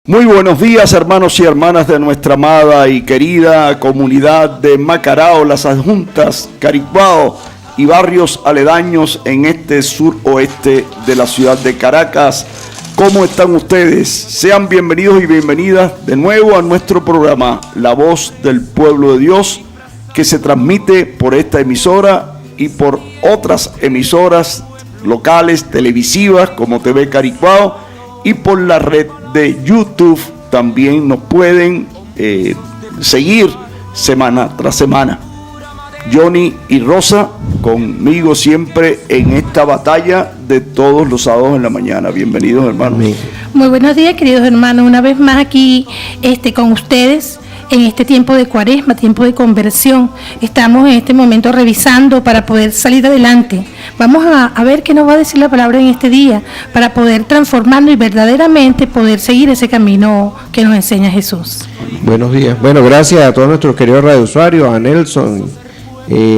Muy buenos días, hermanos y hermanas de nuestra amada y querida comunidad de Macarao, Las Adjuntas, Caricuao y barrios aledaños en este suroeste de la ciudad de Caracas. ¿Cómo están ustedes? Sean bienvenidos y bienvenidas de nuevo a nuestro programa La Voz del Pueblo de Dios, que se transmite por esta emisora y por otras emisoras locales, televisivas como TV Caricuao, y por la red de YouTube. También nos pueden seguir semana tras semana. Johnny y Rosa conmigo siempre en esta batalla de todos los sábados en la mañana. Bienvenidos, hermanos. Muy buenos días, queridos hermanos, una vez más aquí con ustedes en este tiempo de Cuaresma, tiempo de conversión. Estamos en este momento revisando para poder salir adelante. Vamos a ver qué nos va a decir la palabra en este día para poder transformarnos y verdaderamente poder seguir ese camino que nos enseña Jesús. Buenos días. Bueno, gracias a todos nuestros queridos radiousuarios, a Nelson,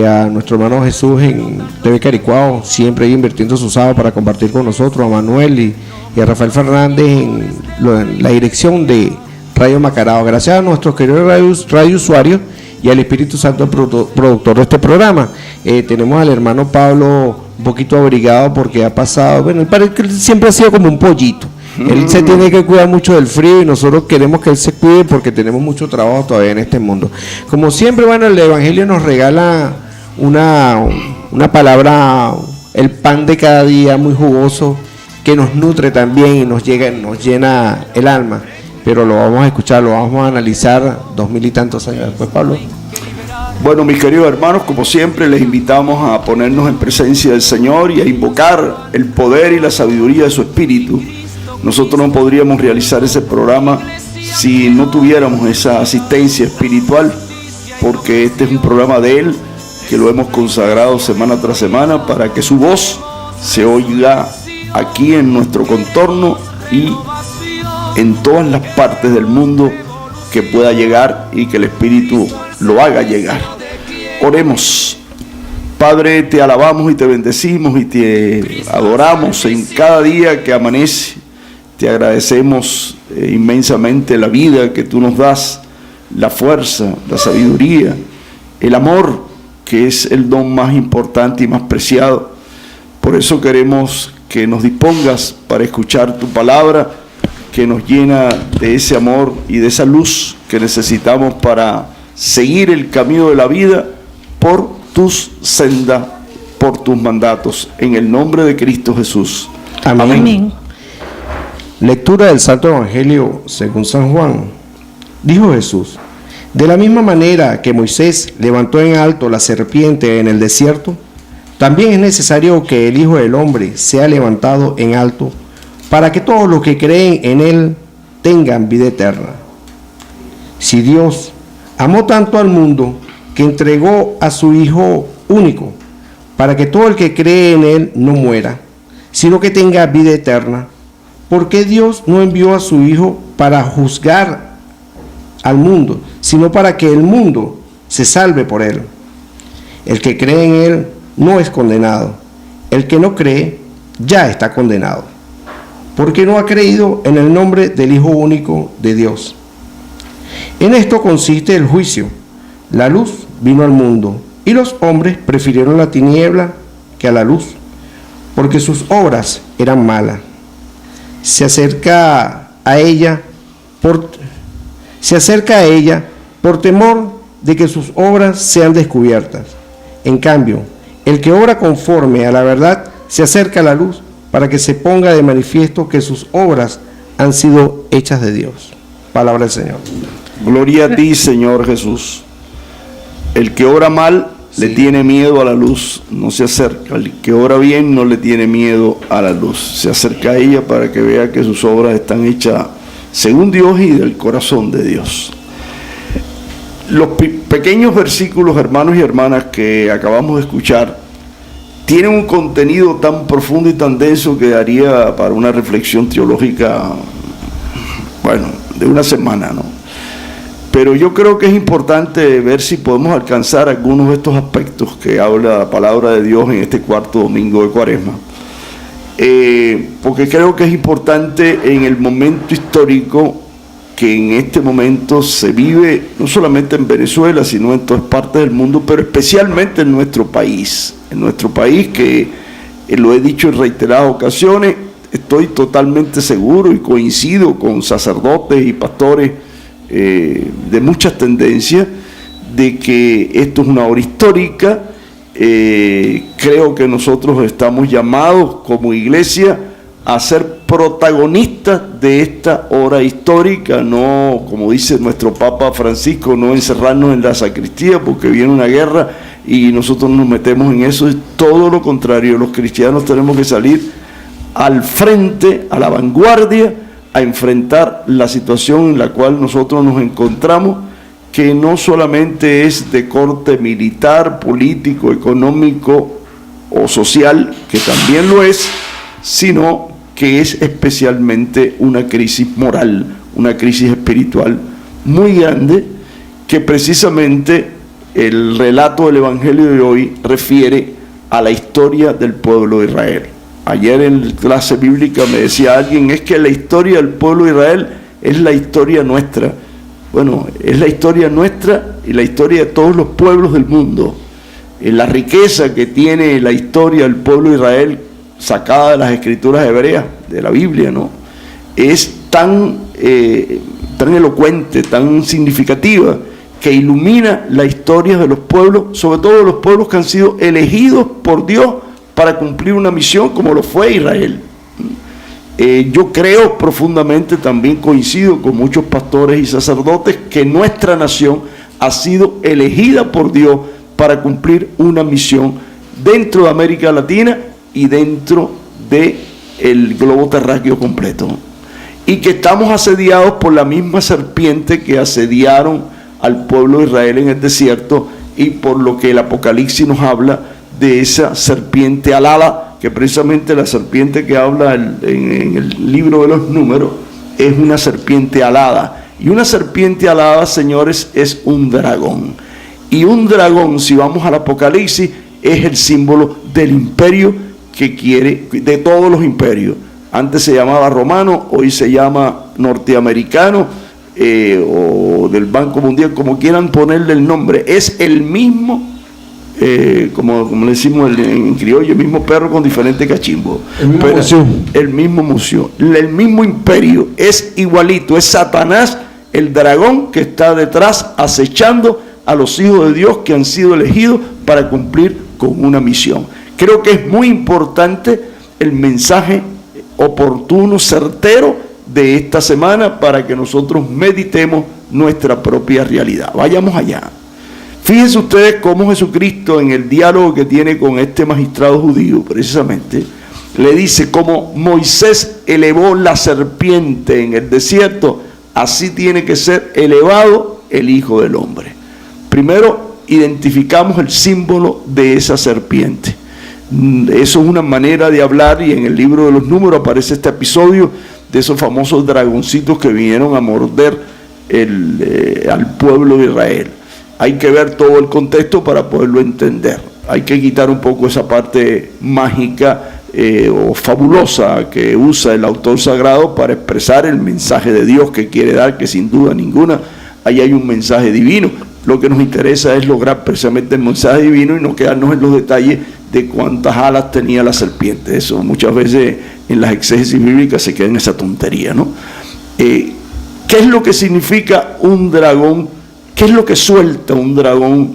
a nuestro hermano Jesús en TV Caricuao, siempre invirtiendo su sábado para compartir con nosotros, a Manuel y a Rafael Fernández en la dirección de Radio Macarao. Gracias a nuestros queridos radiousuarios y al Espíritu Santo, el productor de este programa. Tenemos al hermano Pablo un poquito abrigado porque ha pasado, bueno, él parece que él siempre ha sido como un pollito. Él se tiene que cuidar mucho del frío y nosotros queremos que él se cuide porque tenemos mucho trabajo todavía en este mundo. Como siempre, bueno, el Evangelio nos regala una palabra, el pan de cada día muy jugoso, que nos nutre también y nos llena el alma. Pero lo vamos a escuchar, lo vamos a analizar 2000 y tantos años después, Pablo. Bueno, mis queridos hermanos, como siempre, les invitamos a ponernos en presencia del Señor y a invocar el poder y la sabiduría de su Espíritu. Nosotros no podríamos realizar ese programa si no tuviéramos esa asistencia espiritual, porque este es un programa de Él, que lo hemos consagrado semana tras semana para que su voz se oiga aquí en nuestro contorno y en todas las partes del mundo que pueda llegar y que el Espíritu lo haga llegar. Oremos. Padre, te alabamos y te bendecimos y te adoramos en cada día que amanece. Te agradecemos inmensamente la vida que tú nos das, la fuerza, la sabiduría, el amor, que es el don más importante y más preciado. Por eso queremos que nos dispongas para escuchar tu palabra, que nos llena de ese amor y de esa luz que necesitamos para seguir el camino de la vida por tus sendas, por tus mandatos, en el nombre de Cristo Jesús. Amén. Amén. Lectura del Santo Evangelio según San Juan. Dijo Jesús: de la misma manera que Moisés levantó en alto la serpiente en el desierto, también es necesario que el Hijo del Hombre sea levantado en alto, para que todos los que creen en Él tengan vida eterna. Si Dios amó tanto al mundo que entregó a su Hijo único, para que todo el que cree en Él no muera, sino que tenga vida eterna, ¿por qué Dios no envió a su Hijo para juzgar al mundo, sino para que el mundo se salve por Él? El que cree en Él no es condenado, el que no cree ya está condenado, porque no ha creído en el nombre del Hijo único de Dios. En esto consiste el juicio. La luz vino al mundo, y los hombres prefirieron la tiniebla que a la luz, porque sus obras eran malas. Se acerca a ella por temor de que sus obras sean descubiertas. En cambio, el que obra conforme a la verdad se acerca a la luz, para que se ponga de manifiesto que sus obras han sido hechas de Dios. Palabra del Señor. Gloria a ti, Señor Jesús. El que obra mal le tiene miedo a la luz, no se acerca. El que obra bien no le tiene miedo a la luz, se acerca a ella para que vea que sus obras están hechas según Dios y del corazón de Dios. Los pequeños versículos, hermanos y hermanas, que acabamos de escuchar, tienen un contenido tan profundo y tan denso que daría para una reflexión teológica, bueno, de una semana, ¿no? Pero yo creo que es importante ver si podemos alcanzar algunos de estos aspectos que habla la palabra de Dios en este cuarto domingo de Cuaresma. Porque creo que es importante en el momento histórico que en este momento se vive no solamente en Venezuela, sino en todas partes del mundo, pero especialmente en nuestro país. En nuestro país, que lo he dicho en reiteradas ocasiones, estoy totalmente seguro y coincido con sacerdotes y pastores de muchas tendencias, de que esto es una hora histórica. Creo que nosotros estamos llamados como iglesia a ser protagonistas de esta hora histórica, no, como dice nuestro Papa Francisco, no encerrarnos en la sacristía porque viene una guerra y nosotros nos metemos en eso. Es todo lo contrario. Los cristianos tenemos que salir al frente, a la vanguardia, a enfrentar la situación en la cual nosotros nos encontramos, que no solamente es de corte militar, político, económico o social, que también lo es, sino que es especialmente una crisis moral, una crisis espiritual muy grande, que precisamente el relato del Evangelio de hoy refiere a la historia del pueblo de Israel. Ayer en clase bíblica me decía alguien, es que la historia del pueblo de Israel es la historia nuestra. Bueno, es la historia nuestra y la historia de todos los pueblos del mundo. La riqueza que tiene la historia del pueblo de Israel, sacada de las escrituras hebreas, de la Biblia, ¿no?, es tan elocuente, tan significativa, que ilumina la historia de los pueblos, sobre todo de los pueblos que han sido elegidos por Dios para cumplir una misión, como lo fue Israel. Yo creo profundamente, también coincido con muchos pastores y sacerdotes, que nuestra nación ha sido elegida por Dios para cumplir una misión dentro de América Latina y dentro del globo terráqueo completo, y que estamos asediados por la misma serpiente que asediaron al pueblo de Israel en el desierto, y por lo que el Apocalipsis nos habla de esa serpiente alada, que precisamente la serpiente que habla en el libro de los Números es una serpiente alada, y una serpiente alada, señores, es un dragón, y un dragón, si vamos al Apocalipsis, es el símbolo del imperio que quiere, de todos los imperios. Antes se llamaba romano, hoy se llama norteamericano, o del Banco Mundial, como quieran ponerle el nombre. Es el mismo, como le decimos en criollo, el mismo perro con diferente cachimbo. El mismo museo. El mismo imperio, es igualito, es Satanás, el dragón que está detrás acechando a los hijos de Dios que han sido elegidos para cumplir con una misión. Creo que es muy importante el mensaje oportuno, certero de esta semana, para que nosotros meditemos nuestra propia realidad. Vayamos allá. Fíjense ustedes cómo Jesucristo, en el diálogo que tiene con este magistrado judío, precisamente, le dice: como Moisés elevó la serpiente en el desierto, así tiene que ser elevado el Hijo del Hombre. Primero, identificamos el símbolo de esa serpiente. Eso es una manera de hablar, y en el libro de los Números aparece este episodio de esos famosos dragoncitos que vinieron a morder al pueblo de Israel. Hay que ver todo el contexto para poderlo entender. Hay que quitar un poco esa parte mágica o fabulosa que usa el autor sagrado para expresar el mensaje de Dios que quiere dar, que sin duda ninguna ahí hay un mensaje divino. Lo que nos interesa es lograr precisamente el mensaje divino y no quedarnos en los detalles de cuántas alas tenía la serpiente. Eso muchas veces en las exégesis bíblicas se queda en esa tontería, ¿no? ¿Qué es lo que significa un dragón? ¿Qué es lo que suelta un dragón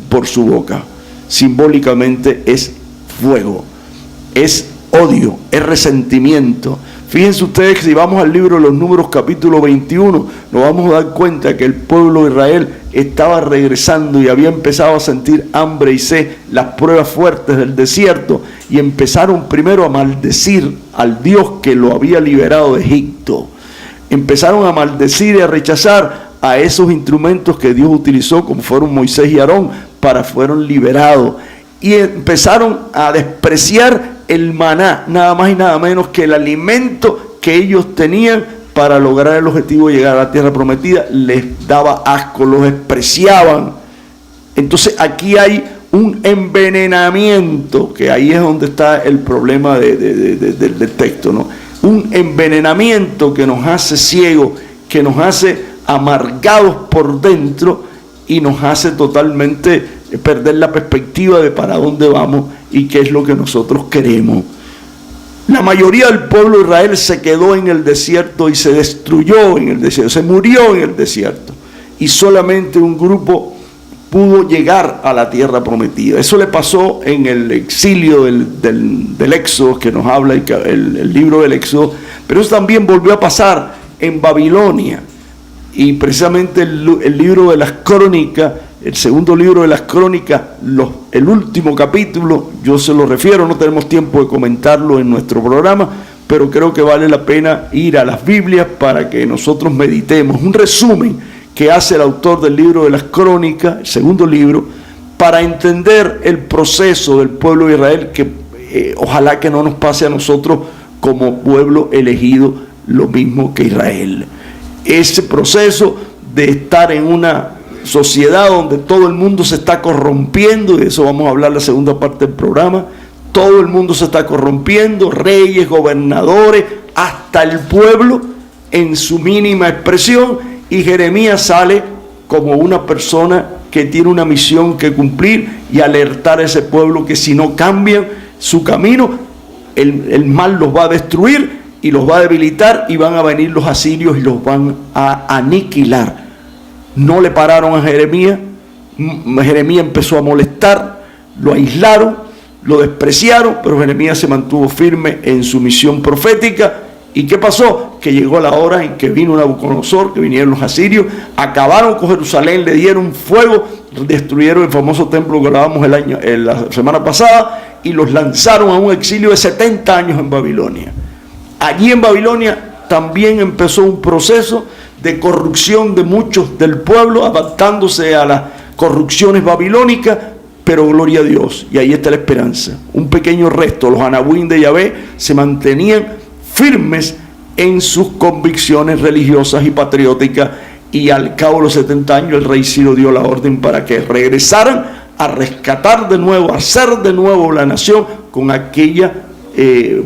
por su boca? Simbólicamente es fuego, es odio, es resentimiento. Fíjense ustedes que si vamos al libro de los Números capítulo 21, nos vamos a dar cuenta que el pueblo de Israel estaba regresando y había empezado a sentir hambre y sed, las pruebas fuertes del desierto, y empezaron primero a maldecir al Dios que lo había liberado de Egipto. Empezaron a maldecir y a rechazar a esos instrumentos que Dios utilizó, como fueron Moisés y Aarón, para fueron liberados. Y empezaron a despreciar el maná, nada más y nada menos que el alimento que ellos tenían para lograr el objetivo de llegar a la tierra prometida. Les daba asco, los despreciaban. Entonces aquí hay un envenenamiento, que ahí es donde está el problema del texto, ¿no? Un envenenamiento que nos hace ciegos, que nos hace amargados por dentro y nos hace totalmente perder la perspectiva de para dónde vamos y qué es lo que nosotros queremos. La mayoría del pueblo de Israel se quedó en el desierto y se destruyó en el desierto, se murió en el desierto, y solamente un grupo pudo llegar a la tierra prometida. Eso le pasó en el exilio del Éxodo, que nos habla el libro del Éxodo, pero eso también volvió a pasar en Babilonia. Y precisamente el libro de las Crónicas, el segundo libro de las Crónicas, el último capítulo, yo se lo refiero, no tenemos tiempo de comentarlo en nuestro programa, pero creo que vale la pena ir a las Biblias para que nosotros meditemos. Un resumen que hace el autor del libro de las Crónicas, el segundo libro, para entender el proceso del pueblo de Israel, que ojalá que no nos pase a nosotros como pueblo elegido lo mismo que Israel. Ese proceso de estar en una sociedad donde todo el mundo se está corrompiendo, y de eso vamos a hablar en la segunda parte del programa. Todo el mundo se está corrompiendo, reyes, gobernadores, hasta el pueblo en su mínima expresión, y Jeremías sale como una persona que tiene una misión que cumplir y alertar a ese pueblo que si no cambian su camino, el mal los va a destruir y los va a debilitar, y van a venir los asirios y los van a aniquilar. No le pararon a Jeremías. Jeremías empezó a molestar, lo aislaron, lo despreciaron, pero Jeremías se mantuvo firme en su misión profética. ¿Y qué pasó? Que llegó la hora en que vino Nabucodonosor, que vinieron los asirios, acabaron con Jerusalén, le dieron fuego, destruyeron el famoso templo que hablábamos la semana pasada, y los lanzaron a un exilio de 70 años en Babilonia. Allí en Babilonia también empezó un proceso de corrupción de muchos del pueblo, adaptándose a las corrupciones babilónicas, pero gloria a Dios, y ahí está la esperanza. Un pequeño resto, los anabuín de Yahvé, se mantenían firmes en sus convicciones religiosas y patrióticas, y al cabo de los 70 años el rey Ciro dio la orden para que regresaran a rescatar de nuevo, a hacer de nuevo la nación con aquella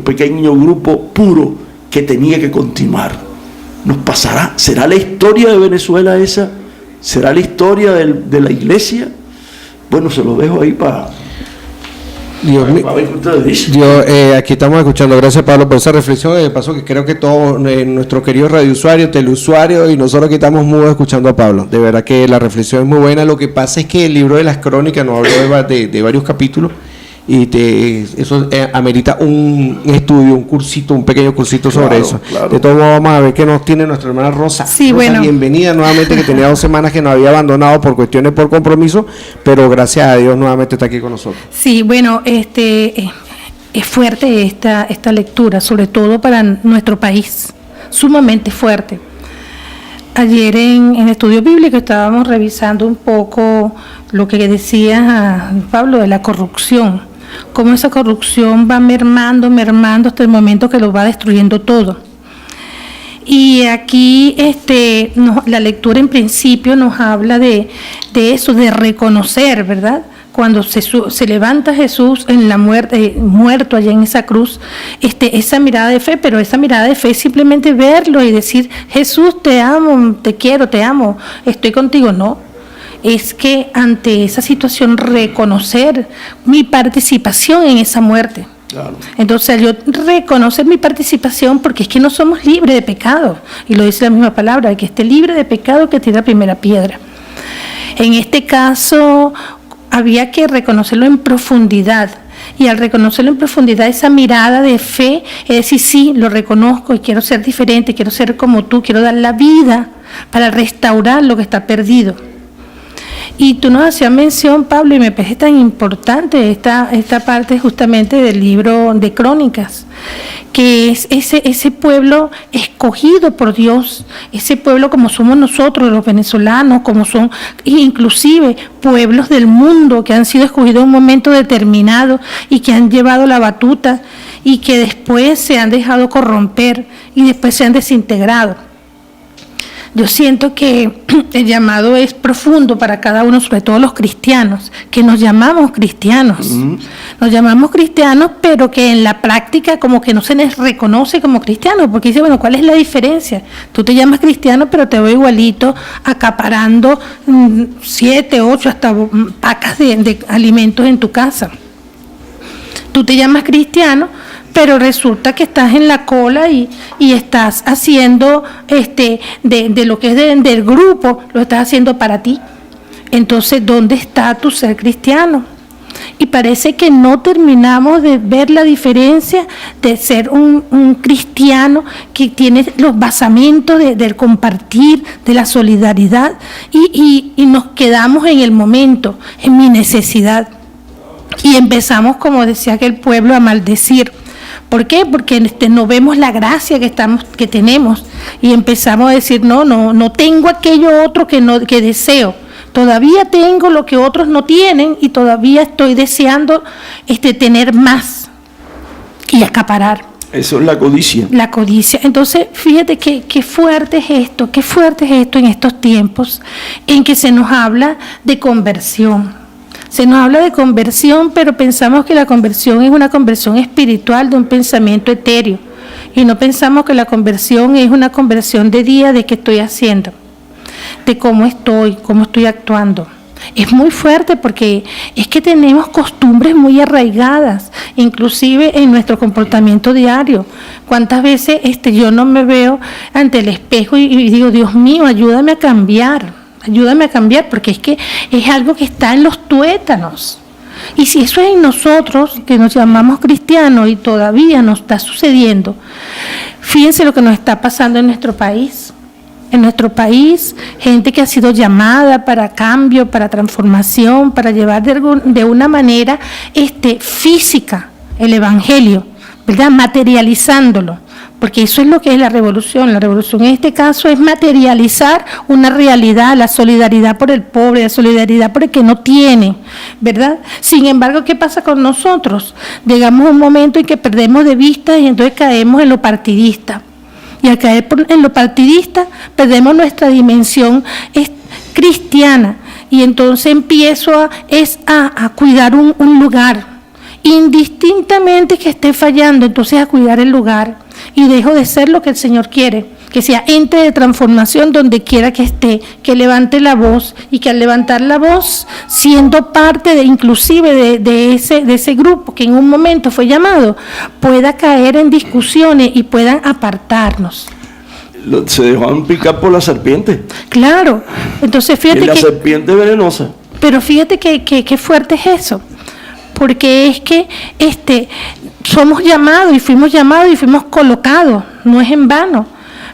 pequeño grupo puro que tenía que continuar. ¿Nos pasará? ¿Será la historia de Venezuela esa? ¿Será la historia de la iglesia? Bueno, se lo dejo ahí para Dios mío. Aquí estamos escuchando, gracias Pablo por esa reflexión. De paso que creo que todos nuestros queridos radiousuarios, teleusuarios y nosotros aquí estamos mudos escuchando a Pablo. De verdad que la reflexión es muy buena. Lo que pasa es que el libro de las Crónicas nos habló de varios capítulos, y eso amerita un estudio, un pequeño cursito sobre eso. Claro. De todos modos, vamos a ver qué nos tiene nuestra hermana Rosa. Sí, Rosa, bueno. Bienvenida nuevamente, que tenía 2 semanas que nos había abandonado por cuestiones, por compromiso, pero gracias a Dios nuevamente está aquí con nosotros. Sí, bueno, es fuerte esta lectura, sobre todo para nuestro país, sumamente fuerte. Ayer en el estudio bíblico estábamos revisando un poco lo que decía Pablo de la corrupción, cómo esa corrupción va mermando hasta el momento que lo va destruyendo todo. Y aquí la lectura en principio nos habla de eso, de reconocer, ¿verdad? Cuando se levanta Jesús en la muerte, muerto allá en esa cruz, esa mirada de fe, pero esa mirada de fe es simplemente verlo y decir: Jesús, te amo, te quiero, te amo, estoy contigo. No, es que ante esa situación reconocer mi participación en esa muerte. Claro. Entonces yo reconocer mi participación, porque es que no somos libres de pecado, y lo dice la misma palabra: el que esté libre de pecado que tire la primera piedra. En este caso había que reconocerlo en profundidad, y al reconocerlo en profundidad, esa mirada de fe, es decir, sí, lo reconozco y quiero ser diferente, quiero ser como tú, quiero dar la vida para restaurar lo que está perdido. Y tú nos hacías mención, Pablo, y me parece tan importante esta parte justamente del libro de Crónicas, que es ese pueblo escogido por Dios, ese pueblo como somos nosotros los venezolanos, como son inclusive pueblos del mundo que han sido escogidos en un momento determinado y que han llevado la batuta y que después se han dejado corromper y después se han desintegrado. Yo siento que el llamado es profundo para cada uno, sobre todo los cristianos, que nos llamamos cristianos. Nos llamamos cristianos, pero que en la práctica como que no se les reconoce como cristianos, porque dice, bueno, ¿cuál es la diferencia? Tú te llamas cristiano, pero te veo igualito acaparando 7, 8, hasta pacas de alimentos en tu casa. Tú te llamas cristiano, pero resulta que estás en la cola y estás haciendo de lo que es del grupo, lo estás haciendo para ti. Entonces, ¿dónde está tu ser cristiano? Y parece que no terminamos de ver la diferencia de ser un cristiano que tiene los basamentos del compartir, de la solidaridad, y nos quedamos en el momento, en mi necesidad. Y empezamos, como decía aquel pueblo, a maldecir. ¿Por qué? Porque no vemos la gracia que tenemos y empezamos a decir, no tengo aquello otro que deseo. Todavía tengo lo que otros no tienen y todavía estoy deseando tener más y acaparar. Eso es la codicia. La codicia. Entonces, fíjate qué fuerte es esto en estos tiempos en que se nos habla de conversión. Se nos habla de conversión, pero pensamos que la conversión es una conversión espiritual de un pensamiento etéreo. Y no pensamos que la conversión es una conversión de día, de qué estoy haciendo, de cómo estoy actuando. Es muy fuerte porque es que tenemos costumbres muy arraigadas, inclusive en nuestro comportamiento diario. ¿Cuántas veces yo no me veo ante el espejo y digo, Dios mío, ayúdame a cambiar, porque es que es algo que está en los tuétanos? Y si eso es en nosotros, que nos llamamos cristianos y todavía nos está sucediendo, fíjense lo que nos está pasando en nuestro país. En nuestro país, gente que ha sido llamada para cambio, para transformación, para llevar de una manera física el Evangelio, ¿verdad? Materializándolo, porque eso es lo que es la revolución. La revolución en este caso es materializar una realidad, la solidaridad por el pobre, la solidaridad por el que no tiene, ¿verdad? Sin embargo, ¿qué pasa con nosotros? Llegamos a un momento en que perdemos de vista y entonces caemos en lo partidista. Y al caer en lo partidista, perdemos nuestra dimensión cristiana. Y entonces empiezo a cuidar un lugar. Indistintamente que esté fallando, entonces a cuidar el lugar. Y dejo de ser lo que el Señor quiere. Que sea ente de transformación donde quiera que esté. Que levante la voz. Y que al levantar la voz, siendo parte inclusive de ese grupo que en un momento fue llamado, pueda caer en discusiones y puedan apartarnos. Se dejaron picar por la serpiente. Claro. Entonces fíjate y la serpiente es venenosa. Pero fíjate que fuerte es eso. Porque es que somos llamados y fuimos colocados. No es en vano.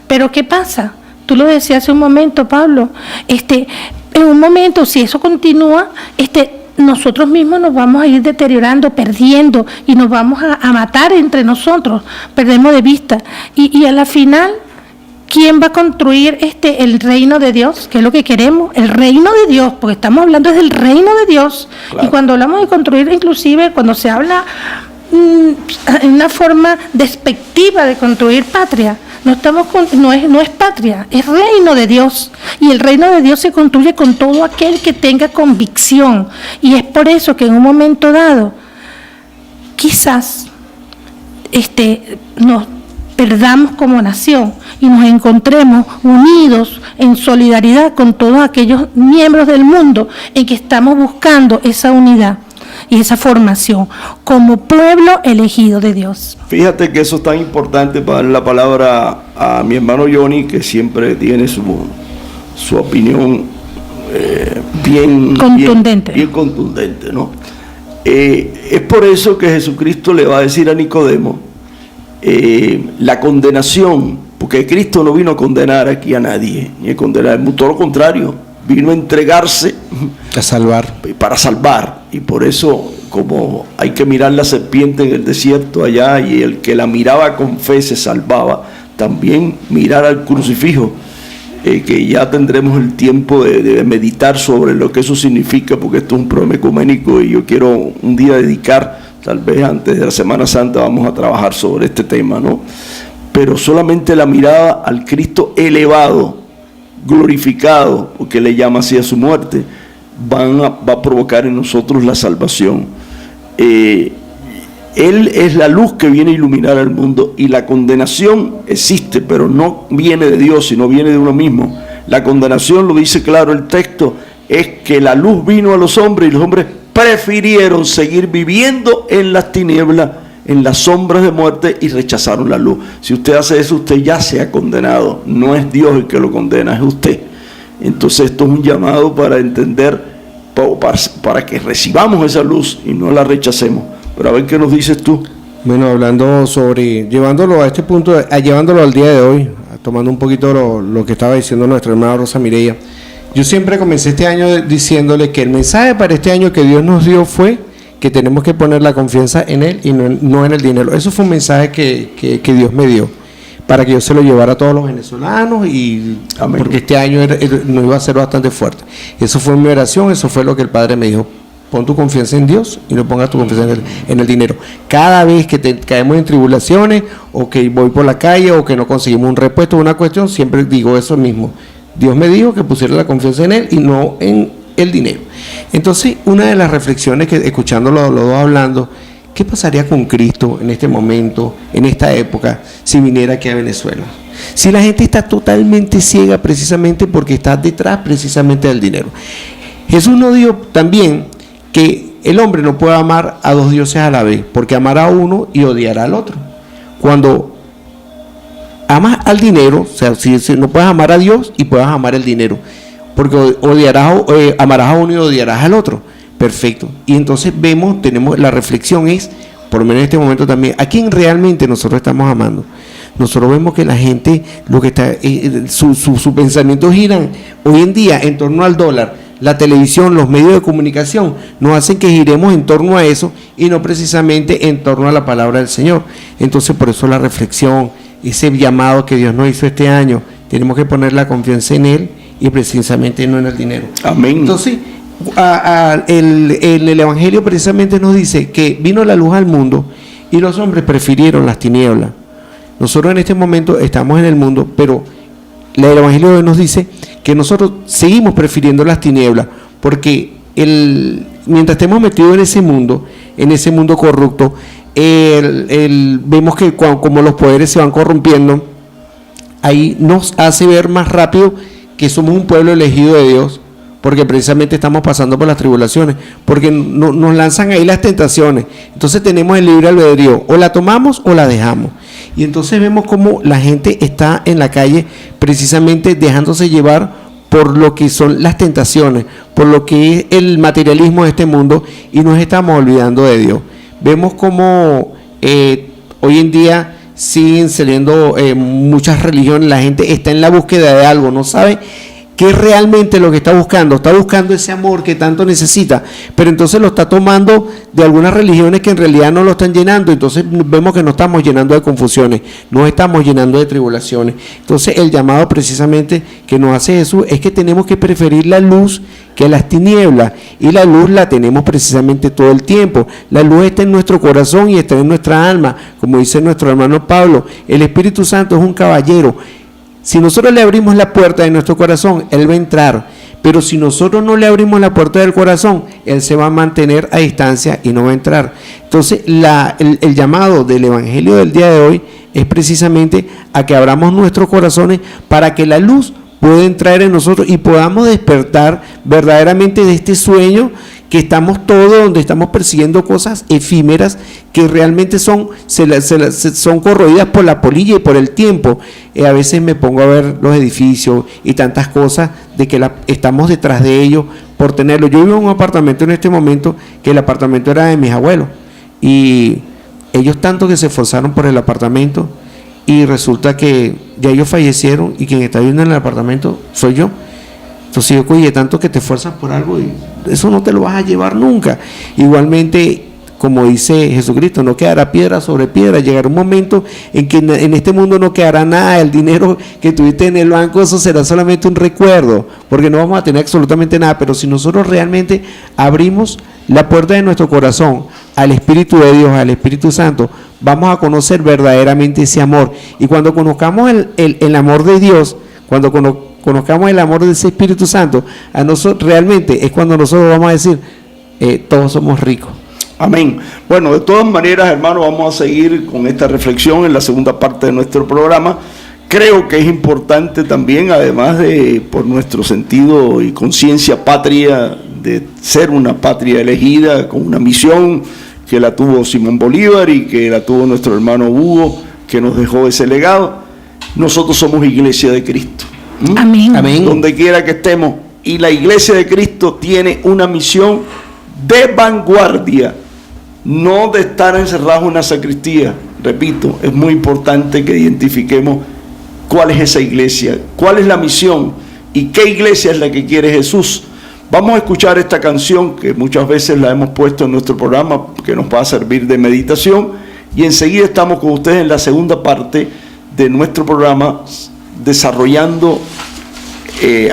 Pero ¿qué pasa? Tú lo decías hace un momento, Pablo. En un momento, si eso continúa, nosotros mismos nos vamos a ir deteriorando, perdiendo, y nos vamos a matar entre nosotros. Perdemos de vista. Y a la final, ¿quién va a construir el reino de Dios? ¿Qué es lo que queremos? El reino de Dios, porque estamos hablando del reino de Dios. Claro. Y cuando hablamos de construir, inclusive cuando se habla en una forma despectiva de construir patria, no es patria, es reino de Dios. Y el reino de Dios se construye con todo aquel que tenga convicción. Y es por eso que en un momento dado, quizás nos perdamos como nación y nos encontremos unidos en solidaridad con todos aquellos miembros del mundo en que estamos buscando esa unidad y esa formación como pueblo elegido de Dios. Fíjate que eso es tan importante para darle la palabra a mi hermano Johnny, que siempre tiene su opinión bien contundente, ¿no? Es por eso que Jesucristo le va a decir a Nicodemo la condenación, porque Cristo no vino a condenar aquí a nadie, ni a condenar, todo lo contrario, vino a entregarse para salvar. Y por eso, como hay que mirar la serpiente en el desierto allá, y el que la miraba con fe se salvaba, también mirar al crucifijo, que ya tendremos el tiempo de meditar sobre lo que eso significa, porque esto es un programa ecuménico y yo quiero un día dedicar, tal vez antes de la Semana Santa vamos a trabajar sobre este tema, ¿no? Pero solamente la mirada al Cristo elevado, glorificado, porque le llama así a su muerte, va a provocar en nosotros la salvación. Él es la luz que viene a iluminar al mundo, y la condenación existe, pero no viene de Dios, sino viene de uno mismo. La condenación, lo dice claro el texto, es que la luz vino a los hombres y los hombres prefirieron seguir viviendo en las tinieblas, en las sombras de muerte, y rechazaron la luz. Si usted hace eso, usted ya se ha condenado. No es Dios el que lo condena, es usted. Entonces esto es un llamado para entender, para que recibamos esa luz y no la rechacemos. Pero a ver qué nos dices tú. Bueno, hablando sobre, llevándolo a este punto, llevándolo al día de hoy, tomando un poquito lo que estaba diciendo nuestra hermana Rosa Mireya, yo siempre comencé este año diciéndole que el mensaje para este año que Dios nos dio fue que tenemos que poner la confianza en Él y no en el dinero. Eso fue un mensaje que Dios me dio, para que yo se lo llevara a todos los venezolanos, y amén, porque este año nos iba a ser bastante fuerte. Eso fue mi oración, eso fue lo que el Padre me dijo: pon tu confianza en Dios y no pongas tu confianza en el dinero. Cada vez que caemos en tribulaciones, o que voy por la calle, o que no conseguimos un repuesto o una cuestión, siempre digo eso mismo: Dios me dijo que pusiera la confianza en Él y no en el dinero. Entonces, una de las reflexiones que, escuchando los dos hablando, ¿qué pasaría con Cristo en este momento, en esta época, si viniera aquí a Venezuela? Si la gente está totalmente ciega precisamente porque está detrás precisamente del dinero. Jesús nos dijo también que el hombre no puede amar a dos dioses a la vez, porque amará a uno y odiará al otro. Cuando amas al dinero, o sea, si no puedes amar a Dios y puedes amar el dinero, porque amarás a uno y odiarás al otro. Perfecto. Y entonces tenemos la reflexión es, por lo menos en este momento también, ¿a quién realmente nosotros estamos amando? Nosotros vemos que la gente, lo que está, su pensamiento giran hoy en día en torno al dólar. La televisión, los medios de comunicación nos hacen que giremos en torno a eso y no precisamente en torno a la palabra del Señor. Entonces, por eso la reflexión, ese llamado que Dios nos hizo este año, tenemos que poner la confianza en Él y precisamente no en el dinero. Amén. Entonces, el Evangelio precisamente nos dice que vino la luz al mundo y los hombres prefirieron las tinieblas. Nosotros en este momento estamos en el mundo, pero el Evangelio de hoy nos dice que nosotros seguimos prefiriendo las tinieblas, porque mientras estemos metidos en ese mundo corrupto, vemos que como los poderes se van corrompiendo, ahí nos hace ver más rápido que somos un pueblo elegido de Dios, porque precisamente estamos pasando por las tribulaciones, porque nos lanzan ahí las tentaciones. Entonces tenemos el libre albedrío: o la tomamos o la dejamos. Y entonces vemos cómo la gente está en la calle precisamente dejándose llevar por lo que son las tentaciones, por lo que es el materialismo de este mundo, y nos estamos olvidando de Dios. Vemos cómo hoy en día siguen saliendo muchas religiones, la gente está en la búsqueda de algo, no sabe qué es realmente lo que está buscando ese amor que tanto necesita, pero entonces lo está tomando de algunas religiones que en realidad no lo están llenando. Entonces vemos que nos estamos llenando de confusiones, nos estamos llenando de tribulaciones. Entonces el llamado precisamente que nos hace Jesús es que tenemos que preferir la luz que las tinieblas, y la luz la tenemos precisamente todo el tiempo. La luz está en nuestro corazón y está en nuestra alma, como dice nuestro hermano Pablo. El Espíritu Santo es un caballero. Si nosotros le abrimos la puerta de nuestro corazón, Él va a entrar. Pero si nosotros no le abrimos la puerta del corazón, Él se va a mantener a distancia y no va a entrar. Entonces, el llamado del Evangelio del día de hoy es precisamente a que abramos nuestros corazones para que la luz pueda entrar en nosotros y podamos despertar verdaderamente de este sueño que estamos todos, donde estamos persiguiendo cosas efímeras que realmente son corroídas por la polilla y por el tiempo. A veces me pongo a ver los edificios y tantas cosas de que estamos detrás de ellos por tenerlo. Yo vivo en un apartamento en este momento que el apartamento era de mis abuelos, y ellos tanto que se esforzaron por el apartamento, y resulta que ya ellos fallecieron y quien está viviendo en el apartamento soy yo. Entonces yo, oye, tanto que te esfuerzas por algo y eso no te lo vas a llevar nunca. Igualmente, como dice Jesucristo, no quedará piedra sobre piedra. Llegará un momento en que en este mundo no quedará nada. El dinero que tuviste en el banco, eso será solamente un recuerdo, porque no vamos a tener absolutamente nada. Pero si nosotros realmente abrimos la puerta de nuestro corazón al Espíritu de Dios, al Espíritu Santo, vamos a conocer verdaderamente ese amor. Y cuando conozcamos el amor de Dios, cuando conozcamos el amor de ese Espíritu Santo, a nosotros realmente es cuando nosotros vamos a decir, todos somos ricos. Amén. Bueno, de todas maneras, hermanos, vamos a seguir con esta reflexión en la segunda parte de nuestro programa. Creo que es importante también, además de por nuestro sentido y conciencia patria, de ser una patria elegida con una misión que la tuvo Simón Bolívar y que la tuvo nuestro hermano Hugo, que nos dejó ese legado. Nosotros somos Iglesia de Cristo. Amén. Amén. Donde quiera que estemos. Y la Iglesia de Cristo tiene una misión de vanguardia, no de estar encerrados en una sacristía. Repito, es muy importante que identifiquemos cuál es esa iglesia, cuál es la misión y qué iglesia es la que quiere Jesús. Vamos a escuchar esta canción que muchas veces la hemos puesto en nuestro programa, que nos va a servir de meditación, y enseguida estamos con ustedes en la segunda parte de nuestro programa, desarrollando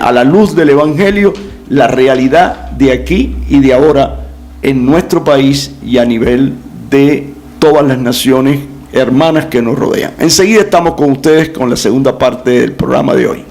a la luz del Evangelio la realidad de aquí y de ahora en nuestro país y a nivel de todas las naciones hermanas que nos rodean. Enseguida estamos con ustedes con la segunda parte del programa de hoy.